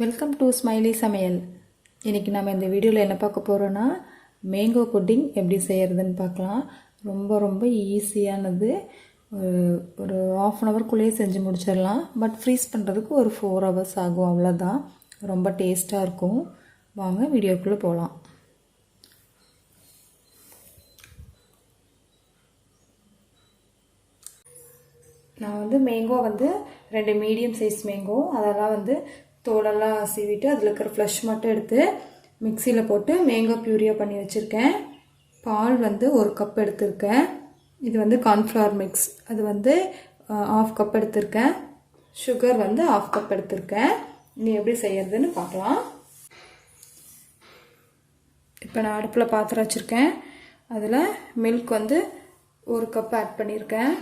Welcome to smiley சமையல். இன்றைக்கி நம்ம இந்த வீடியோவில் என்ன பார்க்க போகிறோன்னா, மேங்கோ புட்டிங் எப்படி செய்கிறதுன்னு பார்க்கலாம். ரொம்ப ஈஸியானது. ஒரு ½ அன் ஹவர்க்குள்ளேயே செஞ்சு முடிச்சிடலாம். பட் ஃப்ரீஸ் பண்ணுறதுக்கு ஒரு 4 ஹவர்ஸ் ஆகும், அவ்வளோதான். ரொம்ப டேஸ்ட்டாக இருக்கும். வாங்க வீடியோக்குள்ளே போகலாம். நான் மேங்கோ 2 மீடியம் சைஸ் மேங்கோ, அதெல்லாம் தோலெல்லாம் சீவிட்டு அதில் இருக்கிற ஃப்ளஷ் மட்டும் எடுத்து மிக்சியில் போட்டு மேங்கோ பியூரியாக பண்ணி வச்சுருக்கேன். பால் 1 கப் எடுத்திருக்கேன். இது கார்ன்ஃப்ளவர் மிக்ஸ், அது ½ கப் எடுத்திருக்கேன். சுகர் ½ கப் எடுத்திருக்கேன். இனி எப்படி செய்யறதுன்னு பார்க்கலாம். இப்போ நான் அடுப்பில் பாத்திரம் வச்சுருக்கேன். அதில் மில்க் 1 கப் ஆட் பண்ணியிருக்கேன்.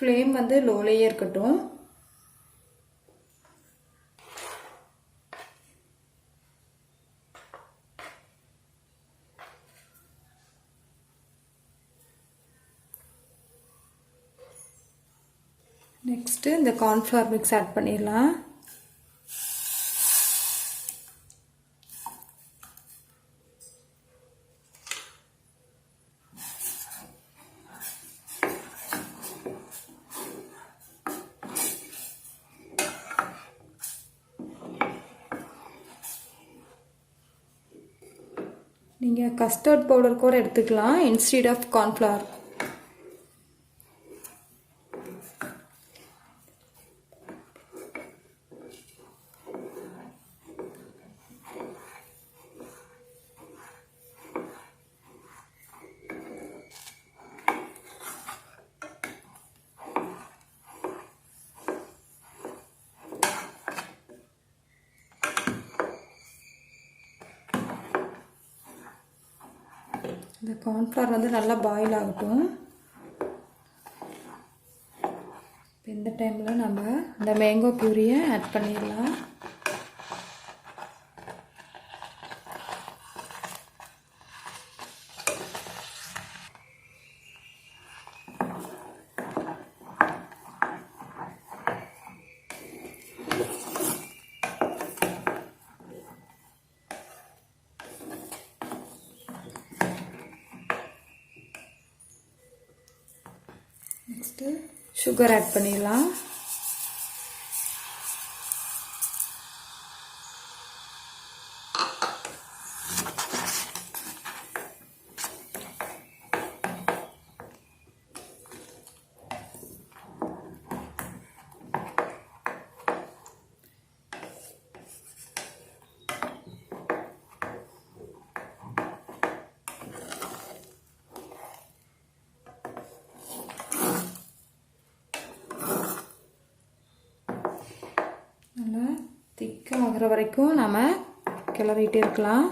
ஃப்ளேம் லோலேயே இருக்கட்டும். நெக்ஸ்ட்டு இந்த கார்ன்ஃப்ளவர் மிக்ஸ் ஆட் பண்ணிடலாம். நீங்கள் கஸ்டர்ட் பவுடர் கூட எடுத்துக்கலாம் இன்ஸ்டீட் ஆஃப் கார்ன்ஃப்ளவர். இந்த கார்ன்ஃப்ளவர் நல்லா பாயில் ஆகட்டும். இந்த டைமில் நம்ம இந்த மேங்கோ பியூரியை ஆட் பண்ணிடலாம். நெக்ஸ்ட்டு சுகர் ஆட் பண்ணிடலாம். நல்லா திக்காக ஆகிற வரைக்கும் நம்ம கிளறிட்டே இருக்கலாம்.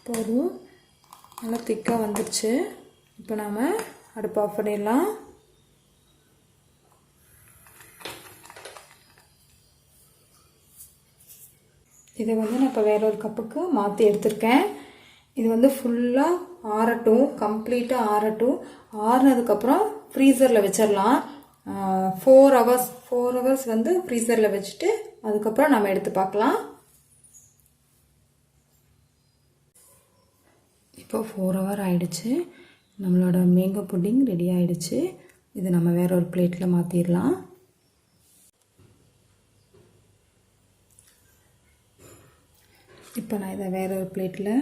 போதும், நல்லா திக்காக வந்துடுச்சு. இப்போ நாம் அடுப்பு ஆஃப் பண்ணிடலாம். இதை வந்து நான் இப்போ வேற ஒரு கப்புக்கு மாற்றி எடுத்திருக்கேன். இது வந்து ஃபுல்லாக ஆறட்டும், கம்ப்ளீட்டாக ஆறட்டும். ஆறுனதுக்கப்புறம் ஃப்ரீசரில் வச்சிடலாம். 4 ஹவர்ஸ் வந்து ஃப்ரீசரில் வச்சுட்டு அதுக்கப்புறம் நம்ம எடுத்து பார்க்கலாம். இப்போ 4 ஹவர் ஆயிடுச்சு. நம்மளோட மேங்கோ புட்டிங் ரெடி ஆயிடுச்சு. இது நம்ம வேற ஒரு பிளேட்டில் மாற்றிடலாம். இப்போ நான் இதை வேற ஒரு பிளேட்டில்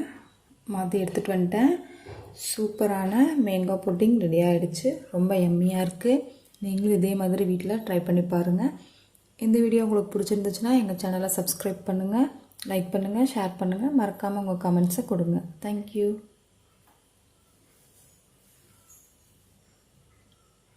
மாற்றி எடுத்துகிட்டு வந்துட்டேன். சூப்பரான மேங்கோ புட்டிங் ரெடி ஆகிடுச்சு. ரொம்ப எம்மியாக இருக்குது. நீங்களும் இதே மாதிரி வீட்டில் ட்ரை பண்ணி பாருங்கள். இந்த வீடியோ உங்களுக்கு பிடிச்சிருந்துச்சுன்னா எங்கள் சேனலை சப்ஸ்கிரைப் பண்ணுங்கள், லைக் பண்ணுங்கள், ஷேர் பண்ணுங்கள். மறக்காமல் உங்கள் கமெண்ட்ஸை கொடுங்க. தேங்க்யூ.